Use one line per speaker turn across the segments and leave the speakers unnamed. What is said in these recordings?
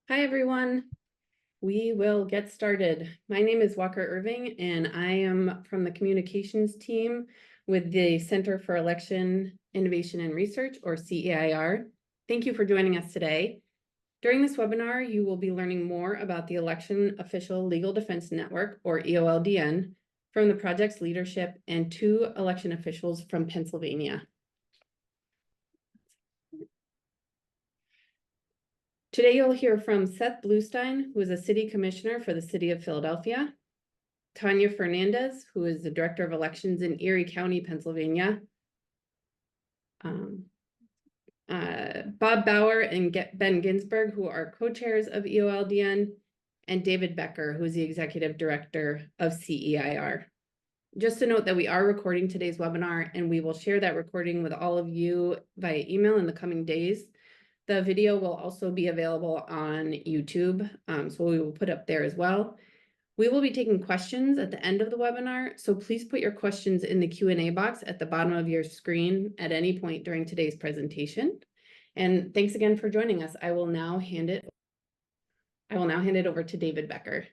Hi, everyone. We will get started. My name is Walker Irving, and I am from the communications team with the Center for Election Innovation and Research, or CEIR. Thank you for joining us today. During this webinar, you will be learning more about the Election Official Legal Defense Network, or EOLDN, from the project's leadership and 2 election officials from Pennsylvania. Today, you'll hear from Seth Bluestein, who is a city commissioner for the city of Philadelphia, Tonia Fernandez, who is the director of elections in Erie County, Pennsylvania, Bob Bauer and Ben Ginsberg, who are co-chairs of EOLDN, and David Becker, who is the executive director of CEIR. Just to note that we are recording today's webinar, and we will share that recording with all of you via email in the coming days. The video will also be available on YouTube, so we will put up there as well. We will be taking questions at the end of the webinar, so please put your questions in the Q&A box at the bottom of your screen at any point during today's presentation. And thanks again for joining us. I will now hand it over to David Becker.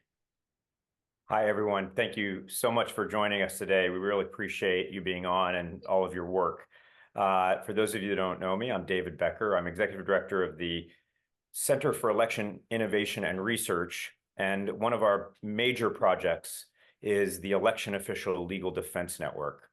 Hi, everyone. Thank you so much for joining us today. We really appreciate you being on and all of your work. For those of you that don't know me, I'm David Becker. I'm executive director of the Center for Election Innovation and Research. And one of our major projects is the Election Official Legal Defense Network,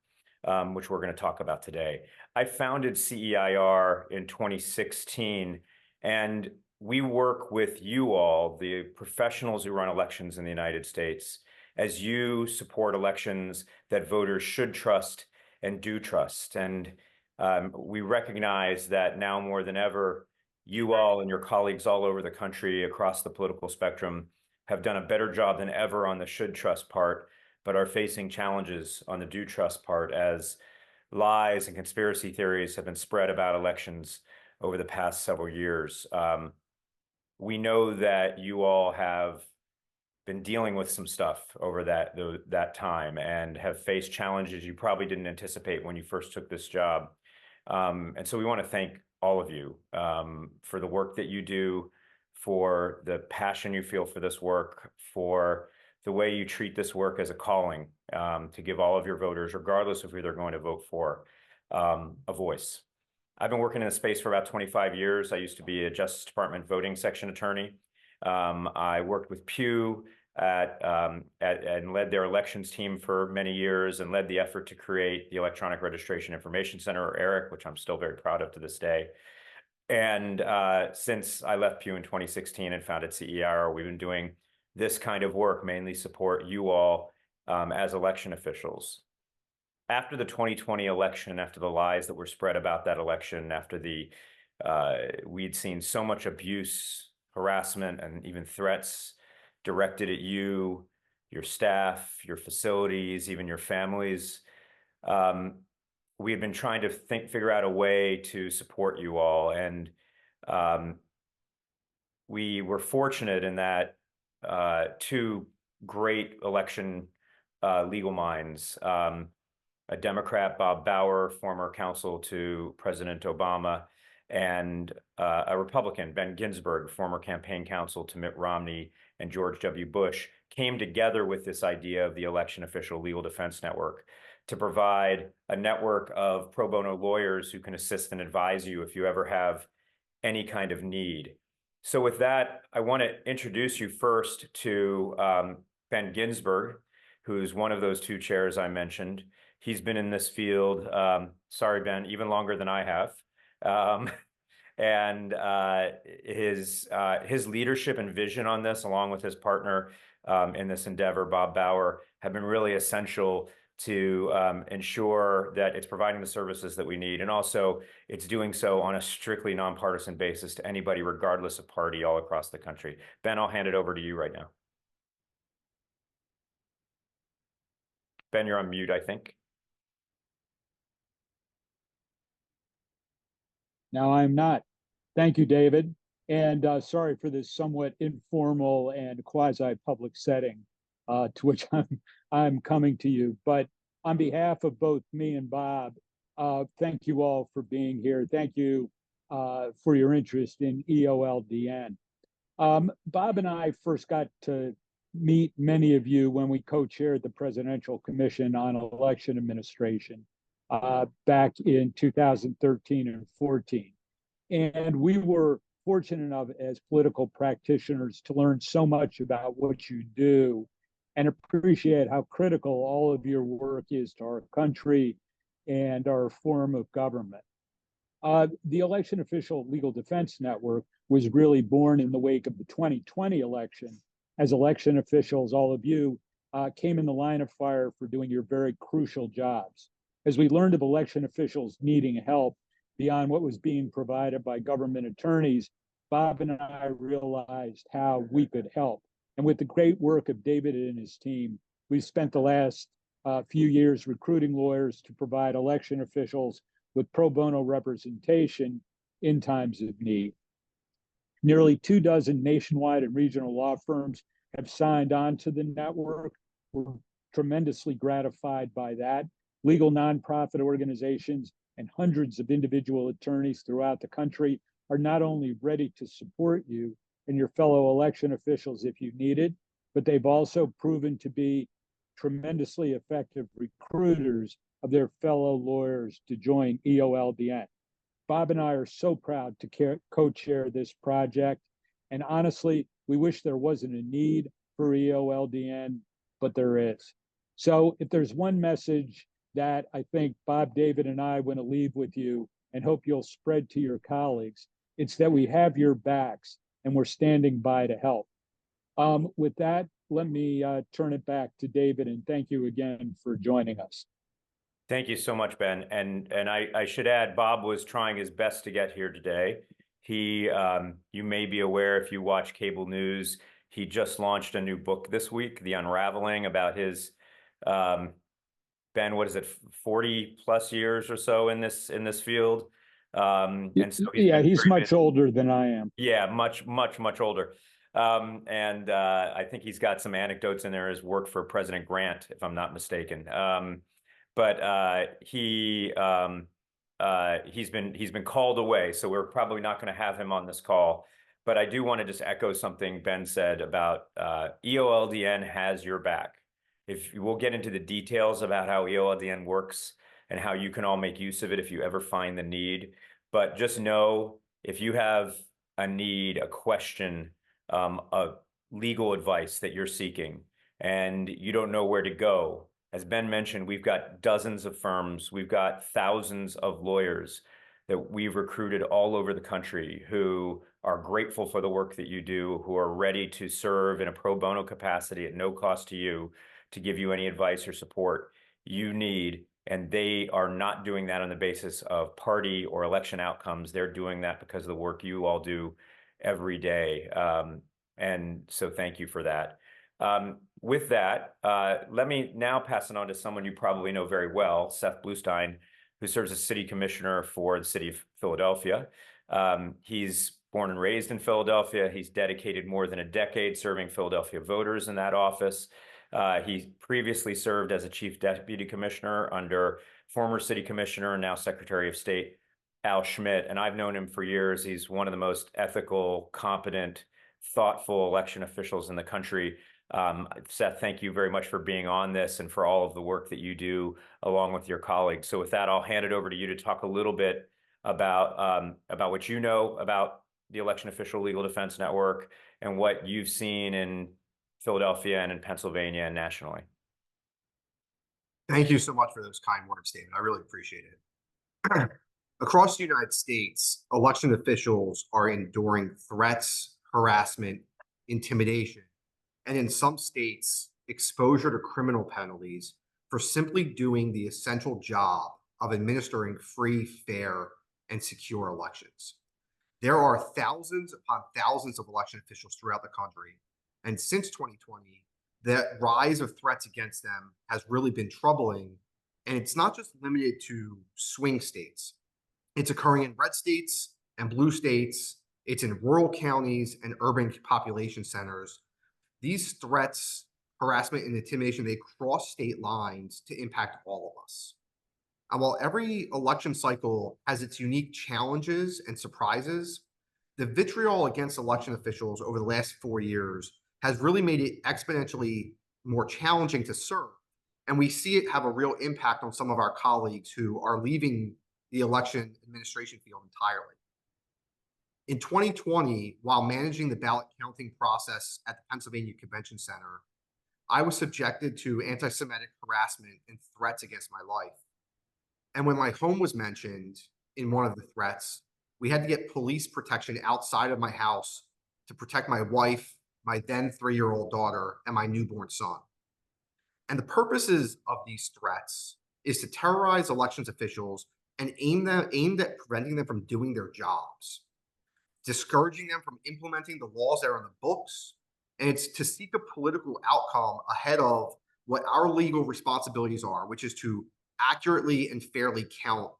which we're going to talk about today. I founded CEIR in 2016, and we work with you all, the professionals who run elections in the United States, as you support elections that voters should trust and do trust. And we recognize that now more than ever, you all and your colleagues all over the country across the political spectrum have done a better job than ever on the should trust part, but are facing challenges on the do trust part as lies and conspiracy theories have been spread about elections over the past several years. We know that you all have been dealing with some stuff over that time and have faced challenges you probably didn't anticipate when you first took this job. And so we want to thank all of you for the work that you do, for the passion you feel for this work, for the way you treat this work as a calling to give all of your voters, regardless of who they're going to vote for, a voice. I've been working in the space for about 25 years. I used to be a Justice Department voting section attorney. I worked with Pew and led their elections team for many years and led the effort to create the Electronic Registration Information Center, or ERIC, which I'm still very proud of to this day. And since I left Pew in 2016 and founded CEIR, we've been doing this kind of work, mainly support you all as election officials. After the 2020 election, after the lies that were spread about that election, after we'd seen so much abuse, harassment, and even threats directed at you, your staff, your facilities, even your families, we had been trying to figure out a way to support you all. And we were fortunate in that 2 great election legal minds, a Democrat, Bob Bauer, former counsel to President Obama, and a Republican, Ben Ginsberg, former campaign counsel to Mitt Romney and George W. Bush, came together with this idea of the Election Official Legal Defense Network to provide a network of pro bono lawyers who can assist and advise you if you ever have any kind of need. So with that, I want to introduce you first to Ben Ginsberg, who's one of those 2 chairs I mentioned. He's been in this field, sorry, Ben, even longer than I have. And his leadership and vision on this, along with his partner in this endeavor, Bob Bauer, have been really essential to ensure that it's providing the services that we need. And also, it's doing so on a strictly nonpartisan basis to anybody, regardless of party, all across the country. Ben, I'll hand it over to you right now. Ben, you're on mute, I think.
No, I'm not. Thank you, David. And sorry for this somewhat informal and quasi-public setting to which I'm coming to you. But on behalf of both me and Bob, thank you all for being here. Thank you for your interest in EOLDN. Bob and I first got to meet many of you when we co-chaired the Presidential Commission on Election Administration back in 2013 and 14. And we were fortunate enough as political practitioners to learn so much about what you do and appreciate how critical all of your work is to our country and our form of government. The Election Official Legal Defense Network was really born in the wake of the 2020 election, as election officials, all of you, came in the line of fire for doing your very crucial jobs. As we learned of election officials needing help beyond what was being provided by government attorneys, Bob and I realized how we could help. And with the great work of David and his team, we've spent the last few years recruiting lawyers to provide election officials with pro bono representation in times of need. Nearly 24 nationwide and regional law firms have signed on to the network. We're tremendously gratified by that. Legal nonprofit organizations and hundreds of individual attorneys throughout the country are not only ready to support you and your fellow election officials if you need it, but they've also proven to be tremendously effective recruiters of their fellow lawyers to join EOLDN. Bob and I are so proud to co-chair this project. And honestly, we wish there wasn't a need for EOLDN, but there is. So if there's one message that I think Bob, David, and I want to leave with you and hope you'll spread to your colleagues, it's that we have your backs and we're standing by to help. With that, let me turn it back to David, and thank you again for joining us.
Thank you so much, Ben. And I should add, Bob was trying his best to get here today. He, you may be aware if you watch cable news, he just launched a new book this week, The Unraveling, about his, Ben, what is it, 40 plus years or so in this field. And so
he's much older than I am.
Yeah, much older. I think he's got some anecdotes in there, his work for President Grant, if I'm not mistaken. But he's been called away, so we're probably not going to have him on this call. But I do want to just echo something Ben said about EOLDN has your back. If we'll get into the details about how EOLDN works and how you can all make use of it if you ever find the need. But just know if you have a need, a question, a legal advice that you're seeking, and you don't know where to go. As Ben mentioned, we've got dozens of firms, we've got thousands of lawyers that we've recruited all over the country who are grateful for the work that you do, who are ready to serve in a pro bono capacity at no cost to you, to give you any advice or support you need. And they are not doing that on the basis of party or election outcomes. They're doing that because of the work you all do every day. And so thank you for that. With that, let me now pass it on to someone you probably know very well, Seth Bluestein, who serves as city commissioner for the city of Philadelphia. He's born and raised in Philadelphia. He's dedicated more than a decade serving Philadelphia voters in that office. He previously served as a chief deputy commissioner under former city commissioner and now Secretary of State Al Schmidt. And I've known him for years. He's one of the most ethical, competent, thoughtful election officials in the country. Seth, thank you very much for being on this and for all of the work that you do along with your colleagues. So with that, I'll hand it over to you to talk a little bit about what you know about the Election Official Legal Defense Network and what you've seen in Philadelphia and in Pennsylvania and nationally.
Thank you so much for those kind words, David. I really appreciate it. Across the United States, election officials are enduring threats, harassment, intimidation, and in some states, exposure to criminal penalties for simply doing the essential job of administering free, fair, and secure elections. There are thousands upon thousands of election officials throughout the country, and since 2020, the rise of threats against them has really been troubling, and it's not just limited to swing states. It's occurring in red states and blue states. It's in rural counties and urban population centers. These threats, harassment, and intimidation, they cross state lines to impact all of us. And while every election cycle has its unique challenges and surprises, the vitriol against election officials over the last 4 years has really made it exponentially more challenging to serve. And we see it have a real impact on some of our colleagues who are leaving the election administration field entirely. In 2020, while managing the ballot counting process at the Pennsylvania Convention Center, I was subjected to anti-Semitic harassment and threats against my life. And when my home was mentioned in one of the threats, we had to get police protection outside of my house to protect my wife, my then 3-year-old daughter, and my newborn son. And the purposes of these threats is to terrorize elections officials and aimed at preventing them from doing their jobs, discouraging them from implementing the laws that are in the books, and it's to seek a political outcome ahead of what our legal responsibilities are, which is to accurately and fairly count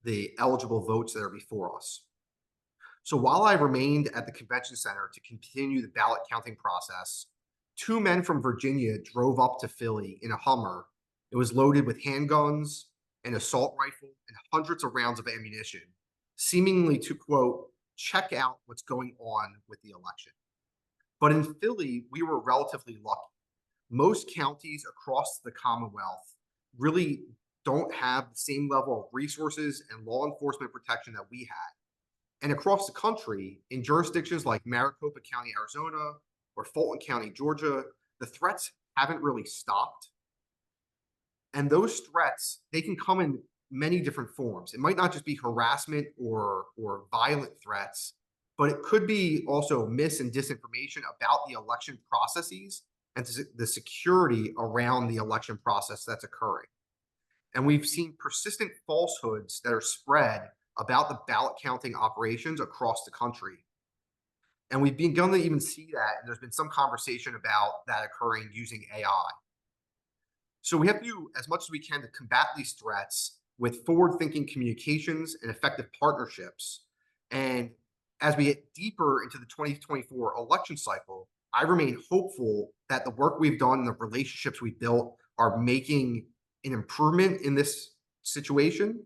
the eligible votes that are before us. So while I remained at the convention center to continue the ballot counting process, 2 men from Virginia drove up to Philly in a Hummer. It was loaded with handguns, an assault rifle, and hundreds of rounds of ammunition, seemingly to, quote, check out what's going on with the election. But in Philly, we were relatively lucky. Most counties across the Commonwealth really don't have the same level of resources and law enforcement protection that we had. And across the country, in jurisdictions like Maricopa County, Arizona, or Fulton County, Georgia, the threats haven't really stopped. And those threats, they can come in many different forms. It might not just be harassment or violent threats, but it could be also mis and disinformation about the election processes and the security around the election process that's occurring. And we've seen persistent falsehoods that are spread about the ballot counting operations across the country. And we've begun to even see that, and there's been some conversation about that occurring using AI. So we have to do as much as we can to combat these threats with forward-thinking communications and effective partnerships. And as we get deeper into the 2024 election cycle, I remain hopeful that the work we've done and the relationships we've built are making an improvement in this situation.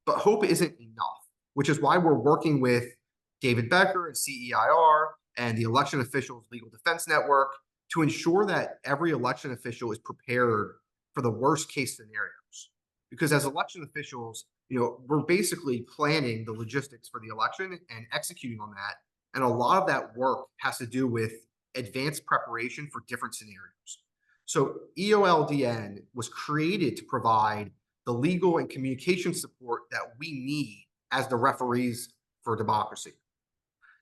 But hope isn't enough, which is why we're working with David Becker and CEIR and the Election Officials Legal Defense Network to ensure that every election official is prepared for the worst case scenarios. Because as election officials, we're basically planning the logistics for the election and executing on that. And a lot of that work has to do with advanced preparation for different scenarios. So EOLDN was created to provide the legal and communication support that we need as the referees for democracy.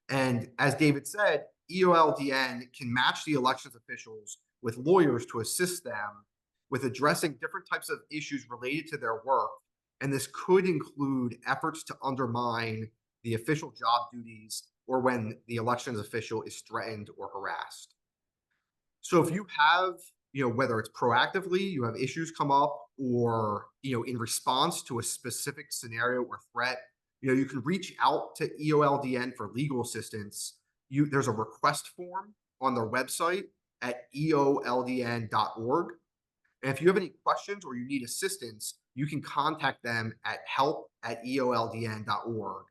And as David said, EOLDN can match the elections officials with lawyers to assist them with addressing different types of issues related to their work. And this could include efforts to undermine the official job duties or when the elections official is threatened or harassed. So if you have, whether it's proactively, you have issues come up, or, in response to a specific scenario or threat, you can reach out to EOLDN for legal assistance. There's a request form on their website at EOLDN.org. And if you have any questions or you need assistance, you can contact them at help@EOLDN.org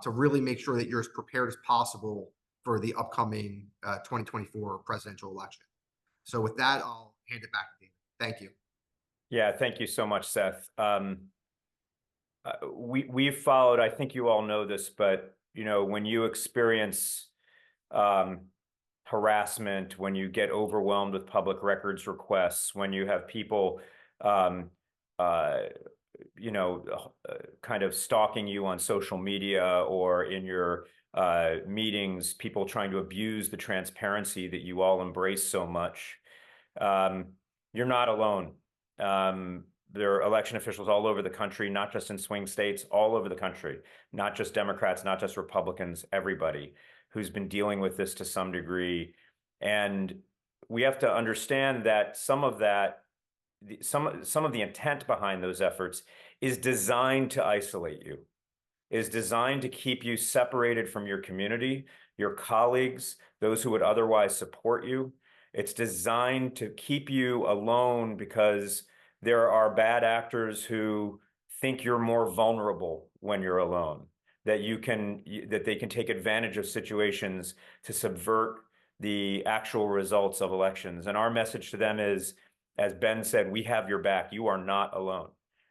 to really make sure that you're as prepared as possible for the upcoming 2024 presidential election. So with that, I'll hand it back to David. Thank you.
Yeah, thank you so much, Seth. We've followed, I think you all know this, but when you experience harassment, when you get overwhelmed with public records requests, when you have people kind of stalking you on social media or in your meetings, people trying to abuse the transparency that you all embrace so much, you're not alone. There are election officials all over the country, not just in swing states, all over the country, not just Democrats, not just Republicans, everybody who's been dealing with this to some degree. And we have to understand that some of the intent behind those efforts is designed to isolate you, is designed to keep you separated from your community, your colleagues, those who would otherwise support you. It's designed to keep you alone because there are bad actors who think you're more vulnerable when you're alone. that that they can take advantage of situations to subvert the actual results of elections. And our message to them is, as Ben said, we have your back. You are not alone.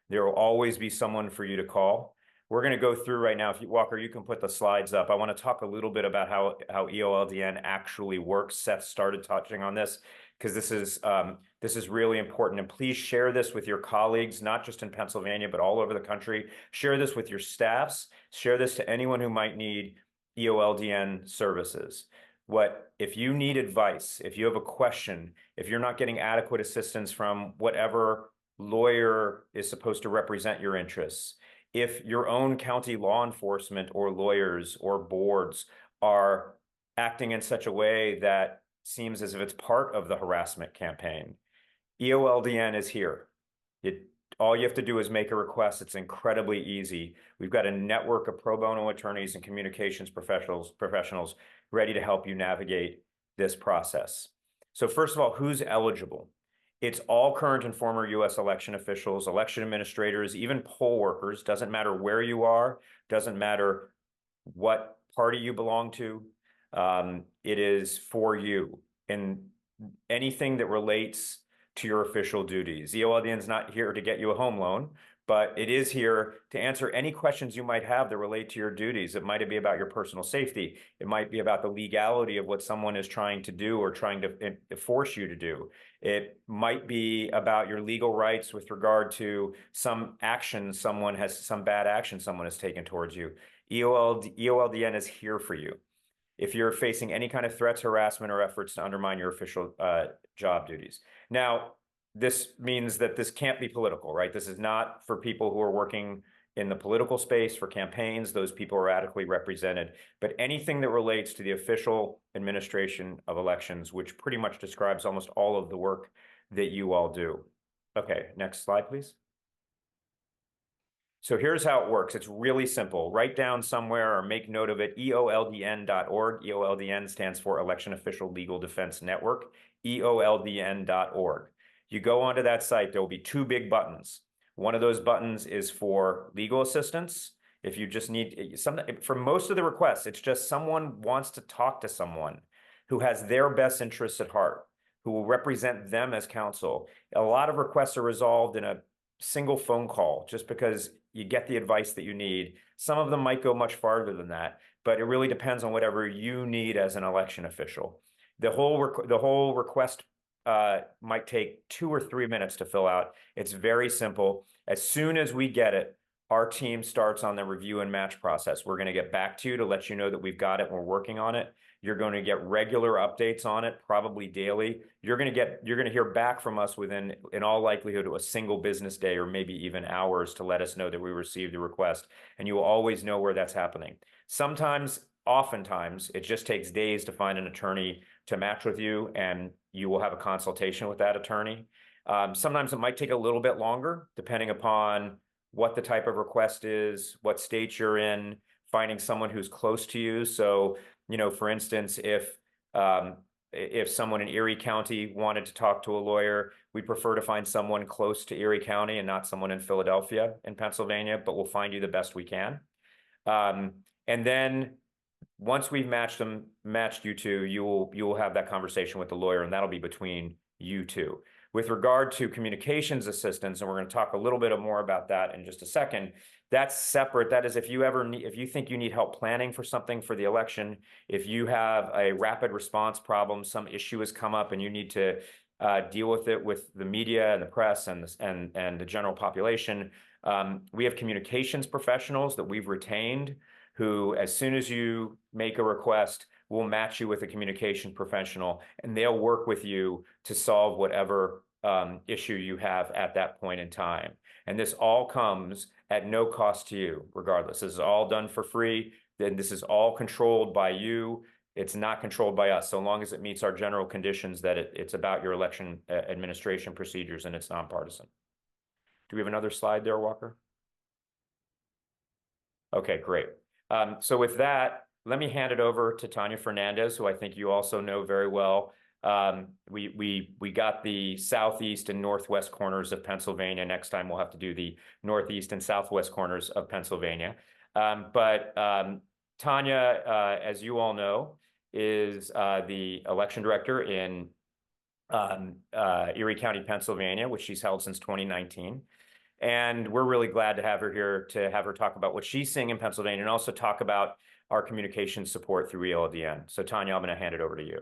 There will always be someone for you to call. We're going to go through right now. If you, Walker, you can put the slides up. I want to talk a little bit about how EOLDN actually works. Seth started touching on this because this is really important. And please share this with your colleagues, not just in Pennsylvania, but all over the country. Share this with your staffs. Share this to anyone who might need EOLDN services. If you need advice, if you have a question, if you're not getting adequate assistance from whatever lawyer is supposed to represent your interests, if your own county law enforcement or lawyers or boards are acting in such a way that seems as if it's part of the harassment campaign, EOLDN is here. All you have to do is make a request. It's incredibly easy. We've got a network of pro bono attorneys and communications professionals ready to help you navigate this process. So first of all, who's eligible? It's all current and former U.S. election officials, election administrators, even poll workers. Doesn't matter where you are, doesn't matter what party you belong to. It is for you. And anything that relates to your official duties. EOLDN is not here to get you a home loan, but it is here to answer any questions you might have that relate to your duties. It might be about your personal safety. It might be about the legality of what someone is trying to do or trying to force you to do. It might be about your legal rights with regard to some action some bad action someone has taken towards you. EOLDN is here for you if you're facing any kind of threats, harassment, or efforts to undermine your official job duties. Now, this means that this can't be political, right? This is not for people who are working in the political space for campaigns. Those people are adequately represented. But anything that relates to the official administration of elections, which pretty much describes almost all of the work that you all do. Okay, next slide, please. So here's how it works. It's really simple. Write down somewhere or make note of it, EOLDN.org. EOLDN stands for Election Official Legal Defense Network, EOLDN.org. You go onto that site, there will be two big buttons. One of those buttons is for legal assistance. If you just need something, for most of the requests, it's just someone wants to talk to someone who has their best interests at heart, who will represent them as counsel. A lot of requests are resolved in a single phone call just because you get the advice that you need. Some of them might go much farther than that, but it really depends on whatever you need as an election official. The whole request might take 2 or 3 minutes to fill out. It's very simple. As soon as we get it, our team starts on the review and match process. We're going to get back to you to let you know that we've got it and we're working on it. You're going to get regular updates on it, probably daily. You're going to hear back from us within, in all likelihood, a single business day or maybe even hours to let us know that we received the request. And you will always know where that's happening. Oftentimes, it just takes days to find an attorney to match with you, and you will have a consultation with that attorney. Sometimes it might take a little bit longer, depending upon what the type of request is, what state you're in, finding someone who's close to you. So, for instance, if someone in Erie County wanted to talk to a lawyer, we prefer to find someone close to Erie County and not someone in Philadelphia in Pennsylvania, but we'll find you the best we can. And then once we've matched you two, you will have that conversation with the lawyer, and that'll be between you two. With regard to communications assistance, and we're going to talk a little bit more about that in just a second, that's separate. That is, if you think you need help planning for something for the election, if you have a rapid response problem, some issue has come up and you need to deal with it with the media and the press and the general population, we have communications professionals that we've retained who, as soon as you make a request, will match you with a communication professional, and they'll work with you to solve whatever issue you have at that point in time. And this all comes at no cost to you, regardless. This is all done for free. Then this is all controlled by you. It's not controlled by us, so long as it meets our general conditions that it's about your election administration procedures and it's nonpartisan. Do we have another slide there, Walker? Okay, great. So with that, let me hand it over to Tonia Fernandez, who I think you also know very well. We got the southeast and northwest corners of Pennsylvania. Next time we'll have to do the northeast and southwest corners of Pennsylvania. Tonia, as you all know, is the election director in Erie County, Pennsylvania, which she's held since 2019. And we're really glad to have her here to have her talk about what she's seeing in Pennsylvania and also talk about our communication support through EOLDN. So Tonia, I'm going to hand it over to you.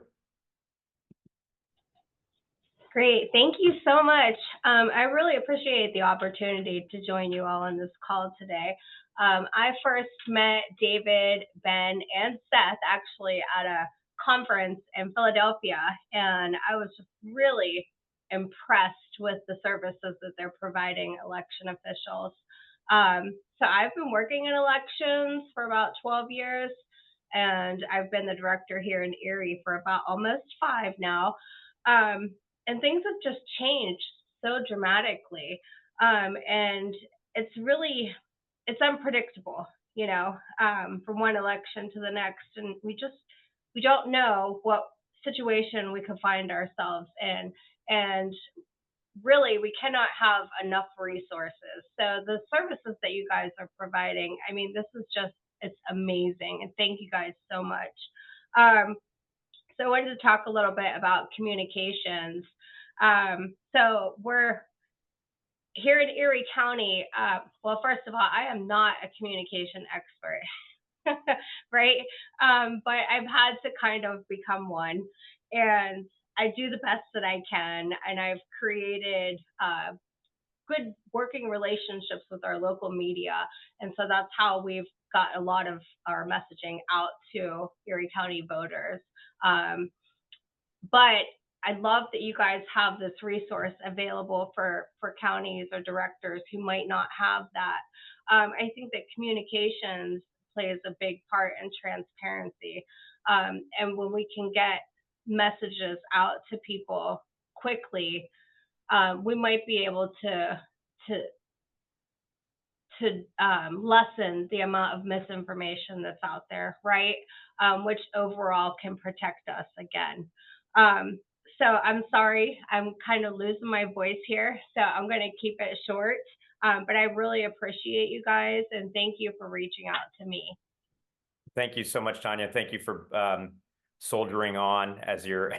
Great. Thank you so much. I really appreciate the opportunity to join you all on this call today. I first met David, Ben, and Seth actually at a conference in Philadelphia, and I was just really impressed with the services that they're providing election officials. So I've been working in elections for about 12 years, and I've been the director here in Erie for about almost 5 now. And things have just changed so dramatically. And it's unpredictable, you know, from one election to the next. And we don't know what situation we could find ourselves in. And really, we cannot have enough resources. So the services that you guys are providing, I mean, it's amazing. And thank you guys so much. So I wanted to talk a little bit about communications. So we're here in Erie County. Well, first of all, I am not a communication expert, right? But I've had to kind of become one, and I do the best that I can. And I've created good working relationships with our local media. And so that's how we've got a lot of our messaging out to Erie County voters. But I love that you guys have this resource available for counties or directors who might not have that. I think that communications plays a big part in transparency. And when we can get messages out to people quickly, we might be able to lessen the amount of misinformation that's out there, right? Which overall can protect us again. So I'm sorry, I'm kind of losing my voice here, so I'm going to keep it short. But I really appreciate you guys, and thank you for reaching out to me.
Thank you so much, Tonia. Thank you for soldiering on as you're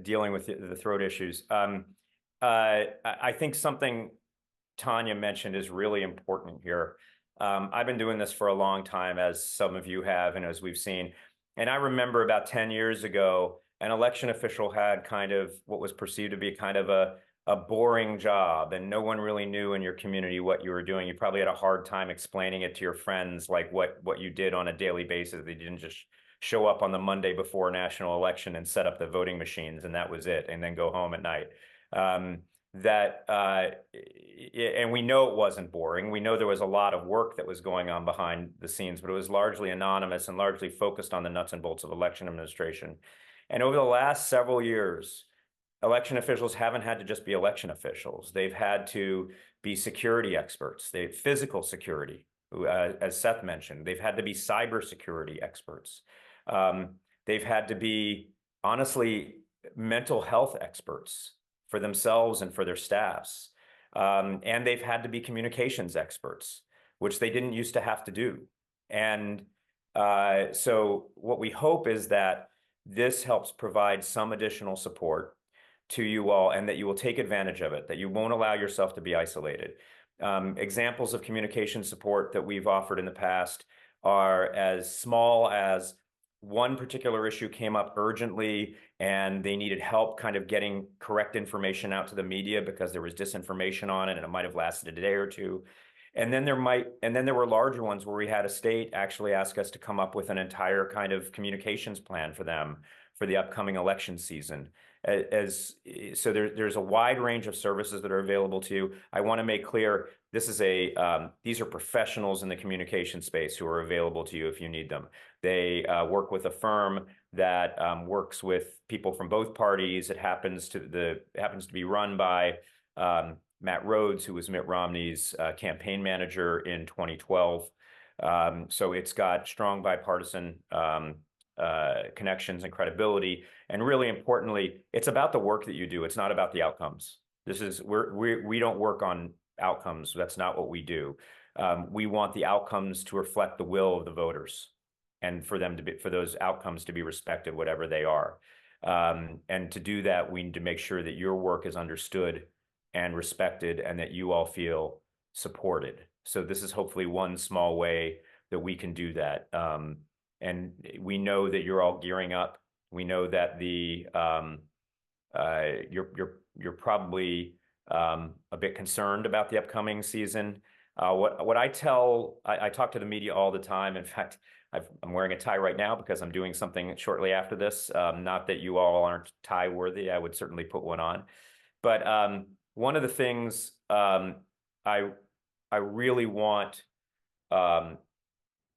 dealing with the throat issues. I think something Tonia mentioned is really important here. I've been doing this for a long time, as some of you have, and as we've seen. And I remember about 10 years ago, an election official had kind of what was perceived to be kind of a boring job, and no one really knew in your community what you were doing. You probably had a hard time explaining it to your friends, like what you did on a daily basis. They didn't just show up on the Monday before a national election and set up the voting machines, and that was it, and then go home at night. And we know it wasn't boring. We know there was a lot of work that was going on behind the scenes, but it was largely anonymous and largely focused on the nuts and bolts of election administration. And over the last several years, election officials haven't had to just be election officials. They've had to be security experts. Physical security, as Seth mentioned. They've had to be cybersecurity experts. They've had to be, honestly, mental health experts for themselves and for their staffs. And they've had to be communications experts, which they didn't used to have to do. And so what we hope is that this helps provide some additional support to you all, and that you will take advantage of it, that you won't allow yourself to be isolated. Examples of communication support that we've offered in the past are as small as one particular issue came up urgently and they needed help kind of getting correct information out to the media because there was disinformation on it and it might have lasted a day or two. And then there were larger ones where we had a state actually ask us to come up with an entire kind of communications plan for them for the upcoming election season. So there's a wide range of services that are available to you. I want to make clear these are professionals in the communication space who are available to you if you need them. They work with a firm that works with people from both parties. It happens to be run by Matt Rhodes, who was Mitt Romney's campaign manager in 2012. So it's got strong bipartisan connections and credibility. And really importantly, it's about the work that you do. It's not about the outcomes. We don't work on outcomes. That's not what we do. We want the outcomes to reflect the will of the voters, and for them to be, for those outcomes to be respected, whatever they are. And to do that, we need to make sure that your work is understood and respected, and that you all feel supported. So this is hopefully one small way that we can do that. And we know that you're all gearing up. We know that you're probably a bit concerned about the upcoming season. What I talk to the media all the time. In fact, I'm wearing a tie right now because I'm doing something shortly after this. Not that you all aren't tie worthy. I would certainly put one on. But one of the things I really want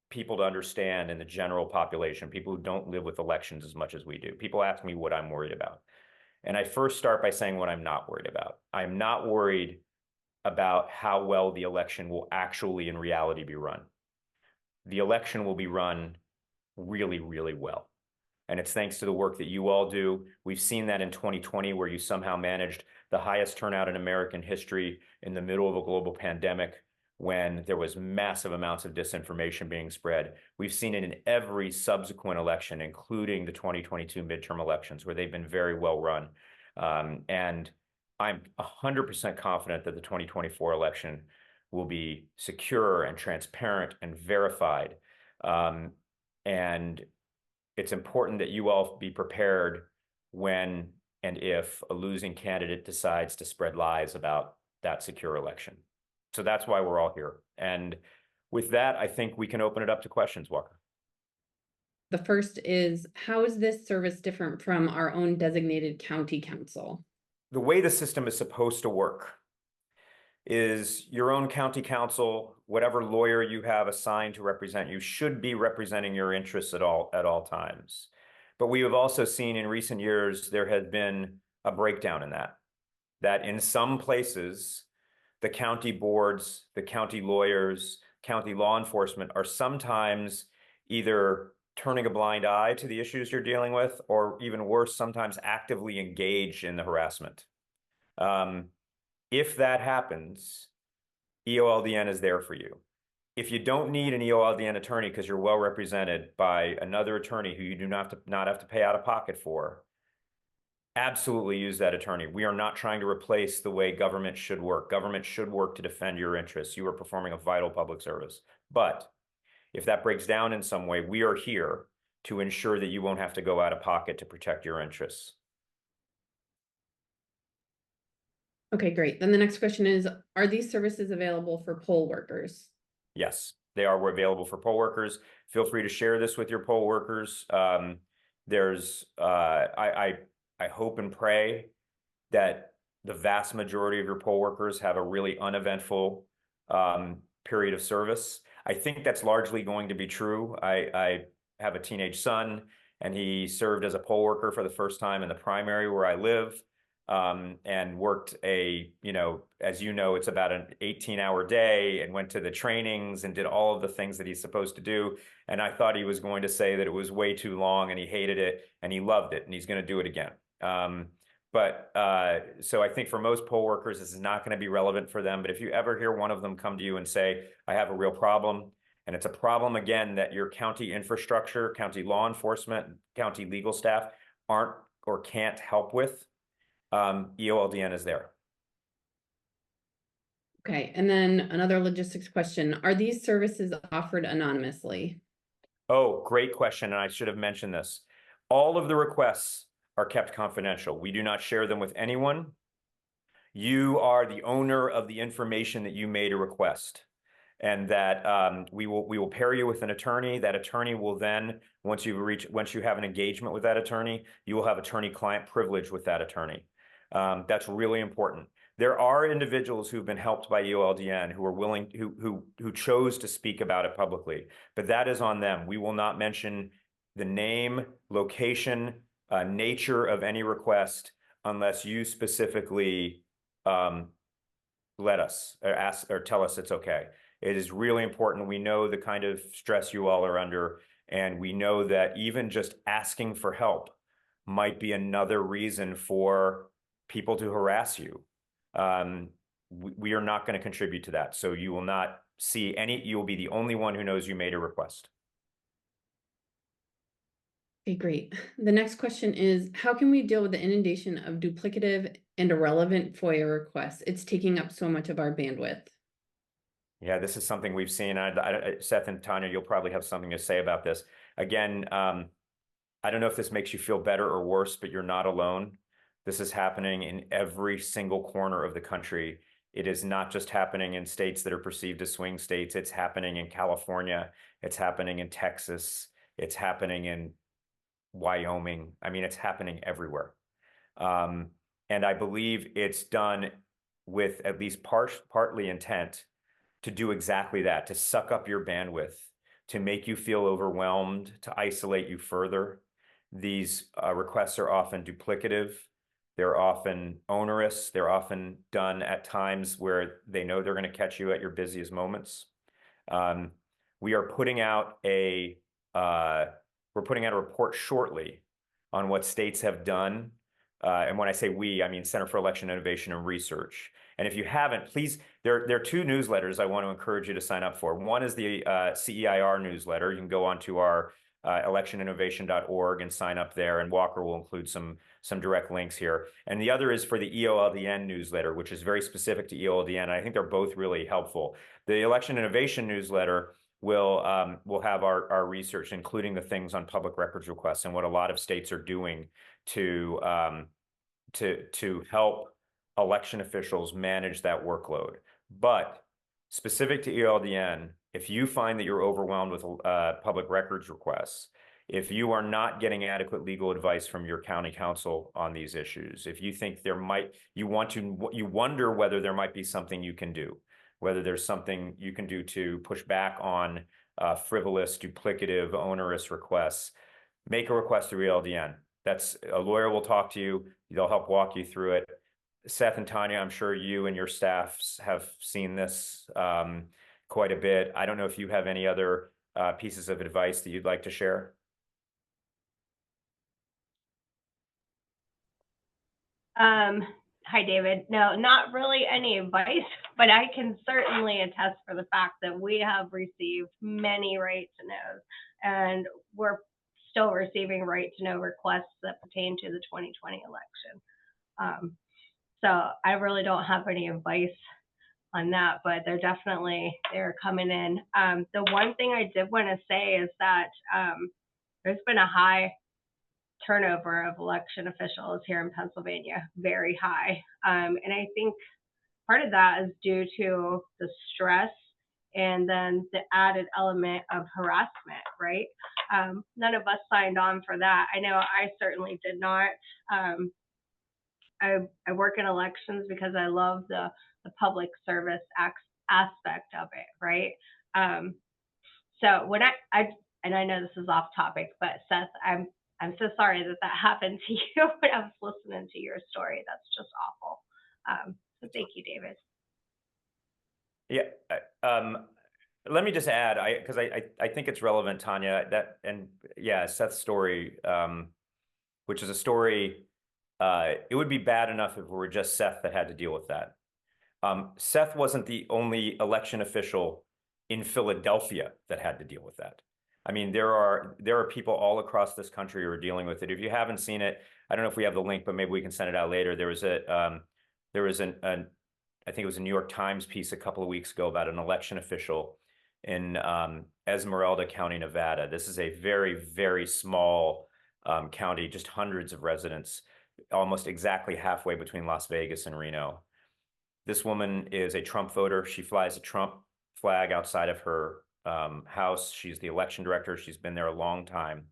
people to understand, in the general population, people who don't live with elections as much as we do. People ask me what I'm worried about. And I first start by saying what I'm not worried about. I'm not worried about how well the election will actually in reality be run. The election will be run really, really well. And it's thanks to the work that you all do. We've seen that in 2020, where you somehow managed the highest turnout in American history in the middle of a global pandemic, when there was massive amounts of disinformation being spread. We've seen it in every subsequent election, including the 2022 midterm elections, where they've been very well run. And I'm 100% confident that the 2024 election will be secure and transparent and verified. And it's important that you all be prepared when and if a losing candidate decides to spread lies about that secure election. So that's why we're all here. And with that, I think we can open it up to questions, Walker.
The first is, how is this service different from our own designated county council?
The way the system is supposed to work is your own county council, whatever lawyer you have assigned to represent you, should be representing your interests at all times. But we have also seen in recent years there has been a breakdown in that in some places, the county boards, the county lawyers, county law enforcement are sometimes either turning a blind eye to the issues you're dealing with, or even worse, sometimes actively engaged in the harassment. If that happens, EOLDN is there for you. If you don't need an EOLDN attorney because you're well represented by another attorney who you do not have to pay out of pocket for, absolutely use that attorney. We are not trying to replace the way government should work. Government should work to defend your interests. You are performing a vital public service. But if that breaks down in some way, we are here to ensure that you won't have to go out of pocket to protect your interests.
Okay, great. Then the next question is, are these services available for poll workers?
Yes, they are available for poll workers. Feel free to share this with your poll workers. I hope and pray that the vast majority of your poll workers have a really uneventful period of service. I think that's largely going to be true. I have a teenage son, and he served as a poll worker for the first time in the primary where I live, and worked as you know, it's about an 18-hour day, and went to the trainings and did all of the things that he's supposed to do. And I thought he was going to say that it was way too long and he hated it, and he loved it, and he's going to do it again. So I think for most poll workers, this is not going to be relevant for them. But if you ever hear one of them come to you and say, I have a real problem, and it's a problem, again, that your county infrastructure, county law enforcement, county legal staff aren't or can't help with, EOLDN is there.
Okay, and then another logistics question. Are these services offered anonymously?
Oh, great question. And I should have mentioned this. All of the requests are kept confidential. We do not share them with anyone. You are the owner of the information that you made a request. And that we will pair you with an attorney. That attorney will then, once you have an engagement with that attorney, you will have attorney-client privilege with that attorney. That's really important. There are individuals who've been helped by EOLDN who are willing, who chose to speak about it publicly, but that is on them. We will not mention the name, location, nature of any request unless you specifically let us or ask or tell us it's okay. It is really important. We know the kind of stress you all are under, and we know that even just asking for help might be another reason for people to harass you. We are not going to contribute to that. So you will not see any, you'll be the only one who knows you made a request.
Okay, great. The next question is, how can we deal with the inundation of duplicative and irrelevant FOIA requests? It's taking up so much of our bandwidth.
Yeah, this is something we've seen. Seth and Tonia, you'll probably have something to say about this. Again, I don't know if this makes you feel better or worse, but you're not alone. This is happening in every single corner of the country. It is not just happening in states that are perceived as swing states. It's happening in California. It's happening in Texas. It's happening in Wyoming. I mean, it's happening everywhere. And I believe it's done with at least partly intent to do exactly that, to suck up your bandwidth, to make you feel overwhelmed, to isolate you further. These requests are often duplicative. They're often onerous. They're often done at times where they know they're going to catch you at your busiest moments. We are putting out a report shortly on what states have done. And when I say we, I mean Center for Election Innovation and Research. And if you haven't, please, there are two newsletters I want to encourage you to sign up for. One is the CEIR newsletter. You can go onto our electioninnovation.org and sign up there, and Walker will include some direct links here. And the other is for the EOLDN newsletter, which is very specific to EOLDN. And I think they're both really helpful. The Election Innovation newsletter will have our research, including the things on public records requests and what a lot of states are doing to help election officials manage that workload. But specific to EOLDN, if you find that you're overwhelmed with public records requests, if you are not getting adequate legal advice from your county counsel on these issues, if you think you wonder whether there might be something you can do, whether there's something you can do to push back on frivolous, duplicative, onerous requests, make a request to EOLDN. That's a lawyer will talk to you. They'll help walk you through it. Seth and Tonia, I'm sure you and your staffs have seen this quite a bit. I don't know if you have any other pieces of advice that you'd like to share.
Hi, David. No, not really any advice, but I can certainly attest for the fact that we have received many right to knows, and we're still receiving right to know requests that pertain to the 2020 election. So I really don't have any advice on that, but they're coming in. The one thing I did want to say is that there's been a high turnover of election officials here in Pennsylvania, very high. And I think part of that is due to the stress and then the added element of harassment, right? None of us signed on for that. I know I certainly did not. I work in elections because I love the public service aspect of it, right? So when and I know this is off topic, but Seth, I'm so sorry that happened to you when I was listening to your story. That's just awful. So thank you, David.
Yeah. Let me just add, because I think it's relevant, Tonia, Seth's story, which is a story, it would be bad enough if it were just Seth that had to deal with that. Seth wasn't the only election official in Philadelphia that had to deal with that. I mean, there are people all across this country who are dealing with it. If you haven't seen it, I don't know if we have the link, but maybe we can send it out later. There was I think it was a New York Times piece a couple of weeks ago about an election official in Esmeralda County, Nevada. This is a very, very small county, just hundreds of residents, almost exactly halfway between Las Vegas and Reno. This woman is a Trump voter. She flies a Trump flag outside of her house. She's the election director. She's been there a long time.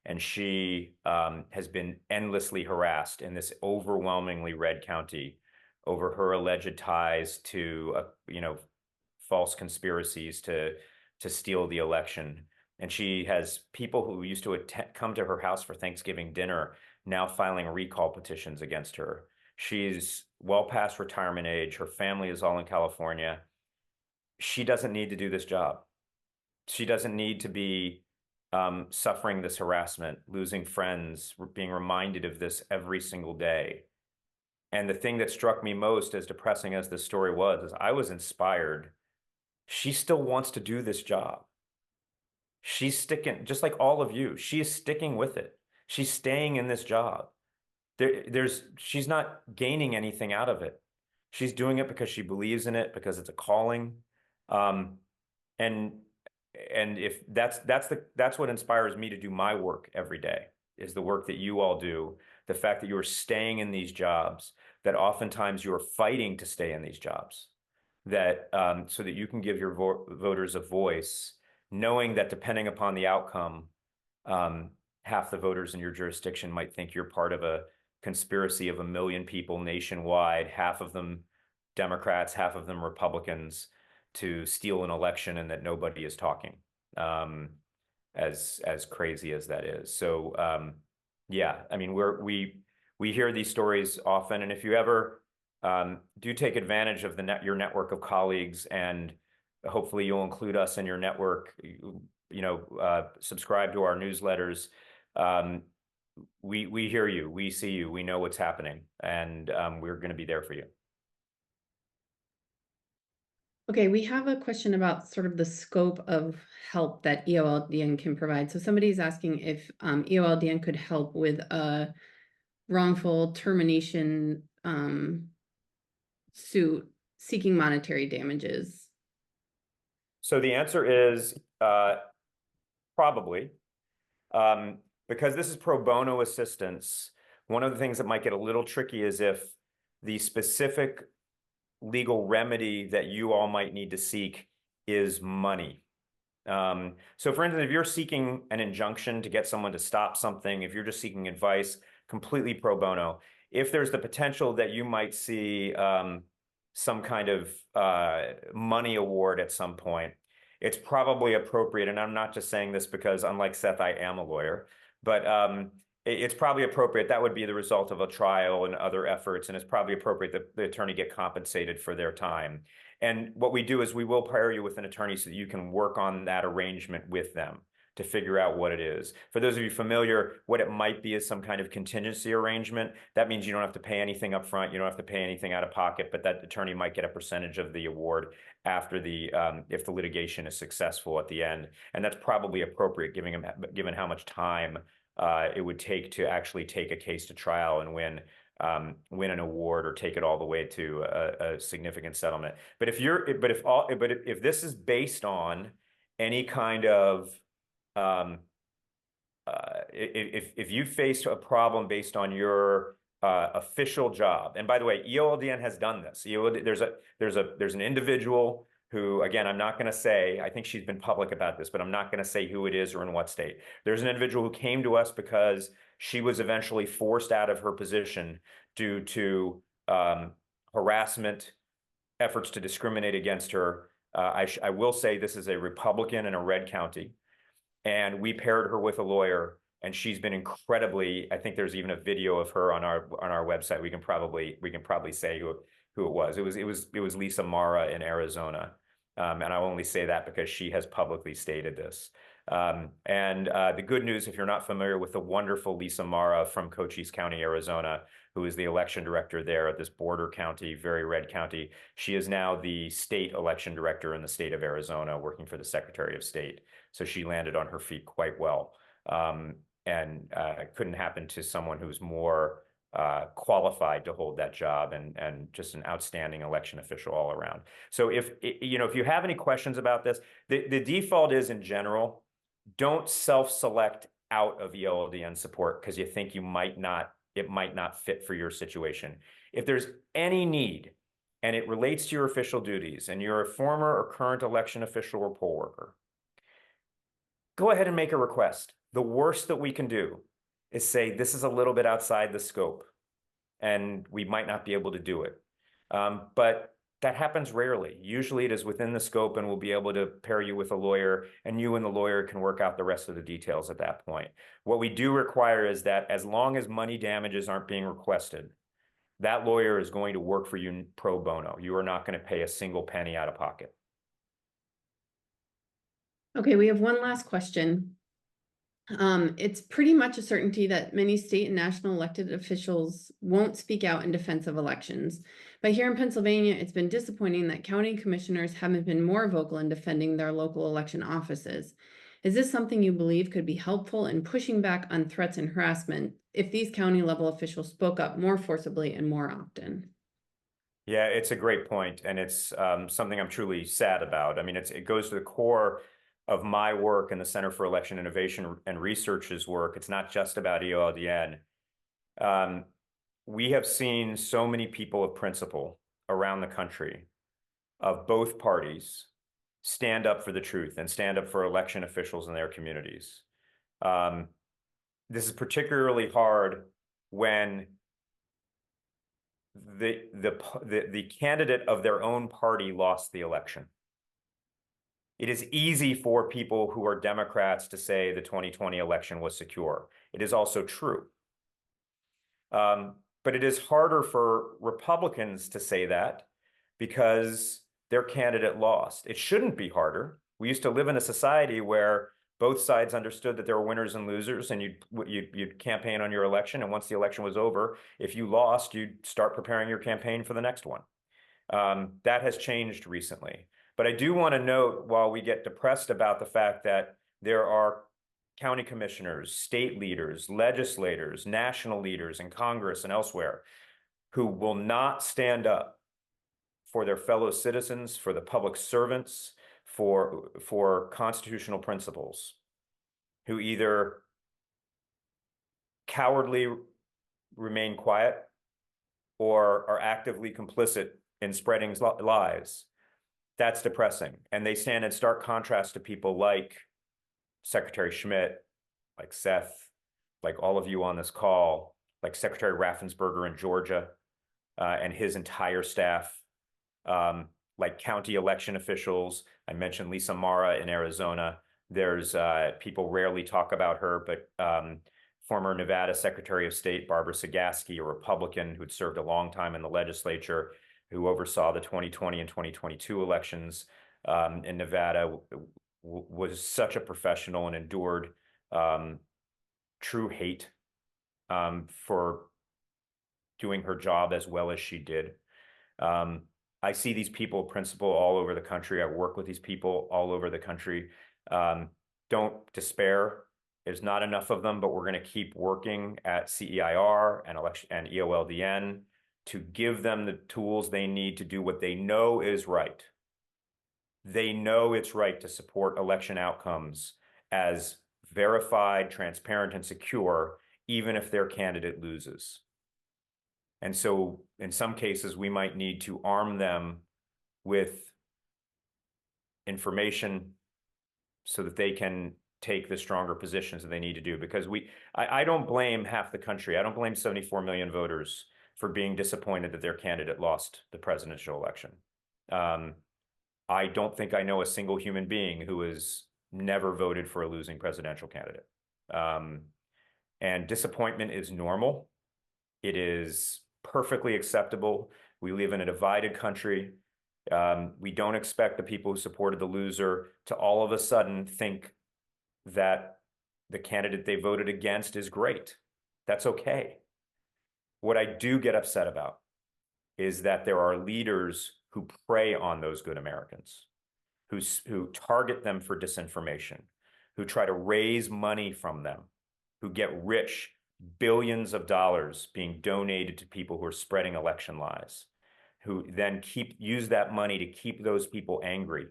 And she has been endlessly harassed in this overwhelmingly red county over her alleged ties to, false conspiracies to steal the election. And she has people who used to come to her house for Thanksgiving dinner now filing recall petitions against her. She's well past retirement age. Her family is all in California. She doesn't need to do this job. She doesn't need to be suffering this harassment, losing friends, being reminded of this every single day. And the thing that struck me most, as depressing as this story was, is I was inspired she still wants to do this job. She's sticking, just like all of you, she is sticking with it. She's staying in this job. She's not gaining anything out of it. She's doing it because she believes in it, because it's a calling. Um, and if that's what inspires me to do my work every day, is the work that you all do, the fact that you are staying in these jobs, that oftentimes you are fighting to stay in these jobs, that so that you can give your voters a voice, knowing that depending upon the outcome, half the voters in your jurisdiction might think you're part of a conspiracy of 1 million people nationwide, half of them Democrats, half of them Republicans, to steal an election, and that nobody is talking, as crazy as that is. So yeah, I mean, we hear these stories often, and if you ever do take advantage of your network of colleagues, and hopefully you'll include us in your network, subscribe to our newsletters. We hear you, we see you, we know what's happening, and we're going to be there for you.
Okay, we have a question about sort of the scope of help that EOLDN can provide. So somebody's asking if EOLDN could help with a wrongful termination suit seeking monetary damages.
So the answer is probably. Because this is pro bono assistance, one of the things that might get a little tricky is if the specific legal remedy that you all might need to seek is money. So for instance, if you're seeking an injunction to get someone to stop something, if you're just seeking advice, completely pro bono. If there's the potential that you might see some kind of money award at some point, it's probably appropriate, and I'm not just saying this because, unlike Seth, I am a lawyer, but it's probably appropriate. That would be the result of a trial and other efforts, and it's probably appropriate that the attorney get compensated for their time. And what we do is we will pair you with an attorney so that you can work on that arrangement with them to figure out what it is. For those of you familiar, what it might be is some kind of contingency arrangement. That means you don't have to pay anything up front, you don't have to pay anything out of pocket, but that attorney might get a percentage of the award after if the litigation is successful at the end. And that's probably appropriate given how much time it would take to actually take a case to trial and win an award or take it all the way to a significant settlement. But if this is based on any kind of if you face a problem based on your official job, and by the way, EOLDN has done this. There's an individual who, again, I'm not going to say, I think she's been public about this, but I'm not going to say who it is or in what state. There's an individual who came to us because she was eventually forced out of her position due to harassment, efforts to discriminate against her. I will say this is a Republican in a red county. And we paired her with a lawyer, and she's been incredibly. I think there's even a video of her on our website. We can probably say who it was. It was Lisa Mara in Arizona, and I only say that because she has publicly stated this. The good news, if you're not familiar with the wonderful Lisa Mara from Cochise County, Arizona, who is the election director there at this border county, very red county, she is now the state election director in the state of Arizona, working for the Secretary of State. So she landed on her feet quite well, and it couldn't happen to someone who's more qualified to hold that job, and just an outstanding election official all around. So if you have any questions about this, the default is, in general, don't self-select out of EOLDN support because you think it might not fit for your situation. If there's any need and it relates to your official duties and you're a former or current election official or poll worker, go ahead and make a request. The worst that we can do is say, this is a little bit outside the scope and we might not be able to do it. But that happens rarely. Usually it is within the scope, and we'll be able to pair you with a lawyer, and you and the lawyer can work out the rest of the details at that point. What we do require is that as long as money damages aren't being requested, that lawyer is going to work for you pro bono. You are not going to pay a single penny out of pocket.
Okay, we have one last question. It's pretty much a certainty that many state and national elected officials won't speak out in defense of elections. But here in Pennsylvania, it's been disappointing that county commissioners haven't been more vocal in defending their local election offices. Is this something you believe could be helpful in pushing back on threats and harassment if these county level officials spoke up more forcibly and more often?
Yeah, it's a great point, and it's something I'm truly sad about. I mean, it goes to the core of my work and the Center for Election Innovation and Research's work. It's not just about EOLDN. We have seen so many people of principle around the country of both parties stand up for the truth and stand up for election officials in their communities. This is particularly hard when the candidate of their own party lost the election. It is easy for people who are Democrats to say the 2020 election was secure. It is also true. But it is harder for Republicans to say that because their candidate lost. It shouldn't be harder. We used to live in a society where both sides understood that there were winners and losers, and you'd campaign on your election. And once the election was over, if you lost, you'd start preparing your campaign for the next one. That has changed recently. But I do want to note, while we get depressed about the fact that there are county commissioners, state leaders, legislators, national leaders in Congress and elsewhere who will not stand up for their fellow citizens, for the public servants, for constitutional principles, who either cowardly remain quiet or are actively complicit in spreading lies. That's depressing. And they stand in stark contrast to people like Secretary Schmidt, like Seth, like all of you on this call, like Secretary Raffensperger in Georgia, and his entire staff, like county election officials. I mentioned Lisa Mara in Arizona. There's people rarely talk about her, but former Nevada Secretary of State Barbara Sagaski, a Republican who'd served a long time in the legislature, who oversaw the 2020 and 2022 elections in Nevada, was such a professional and endured true hate for doing her job as well as she did. I see these people of principle all over the country. I work with these people all over the country. Don't despair. There's not enough of them, but we're going to keep working at CEIR and EOLDN to give them the tools they need to do what they know is right. They know it's right to support election outcomes as verified, transparent, and secure, even if their candidate loses. And so in some cases, we might need to arm them with information so that they can take the stronger positions that they need to do. Because I don't blame half the country. I don't blame 74 million voters for being disappointed that their candidate lost the presidential election. I don't think I know a single human being who has never voted for a losing presidential candidate. And disappointment is normal. It is perfectly acceptable. We live in a divided country. We don't expect the people who supported the loser to all of a sudden think that the candidate they voted against is great. That's okay. What I do get upset about is that there are leaders who prey on those good Americans, who target them for disinformation, who try to raise money from them, who get rich, billions of dollars being donated to people who are spreading election lies, who then use that money to keep those people angry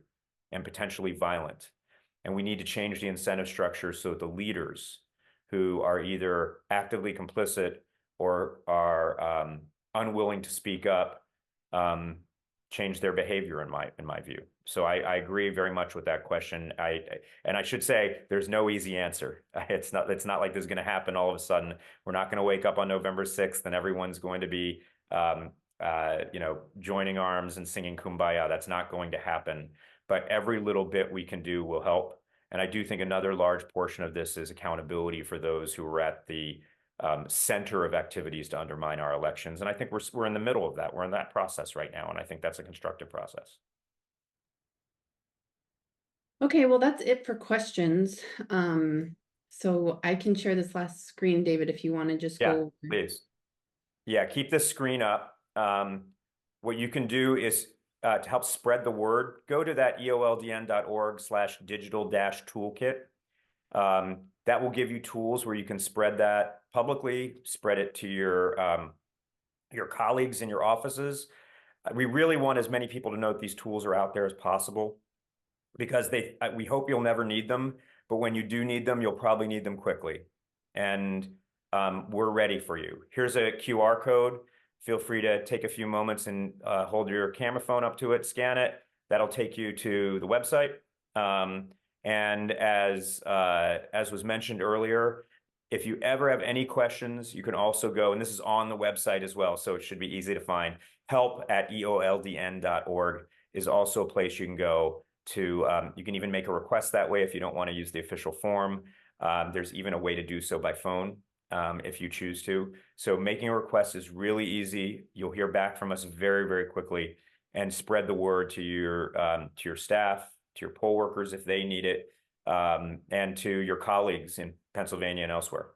and potentially violent. And we need to change the incentive structure so that the leaders who are either actively complicit or are unwilling to speak up change their behavior, in my view. So I agree very much with that question. And I should say there's no easy answer. It's not like this is going to happen all of a sudden. We're not going to wake up on November 6th and everyone's going to be joining arms and singing Kumbaya. That's not going to happen. But every little bit we can do will help. And I do think another large portion of this is accountability for those who are at the center of activities to undermine our elections. And I think we're in the middle of that. We're in that process right now. And I think that's a constructive process.
Okay, well, that's it for questions. So I can share this last screen, David, if you want to just
Yeah,
go.
please. Yeah, keep this screen up. What you can do is to help spread the word, go to that EOLDN.org/digital-toolkit. That will give you tools where you can spread that publicly, spread it to your colleagues in your offices. We really want as many people to know that these tools are out there as possible, because we hope you'll never need them, but when you do need them, you'll probably need them quickly. And we're ready for you. Here's a QR code. Feel free to take a few moments and hold your camera phone up to it, scan it. That'll take you to the website. And as was mentioned earlier, if you ever have any questions, you can also go, and this is on the website as well, so it should be easy to find. help@EOLDN.org is also a place you can go to. You can even make a request that way if you don't want to use the official form. There's even a way to do so by phone if you choose to. So making a request is really easy. You'll hear back from us very, very quickly, and spread the word to your staff, to your poll workers if they need it, and to your colleagues in Pennsylvania and elsewhere.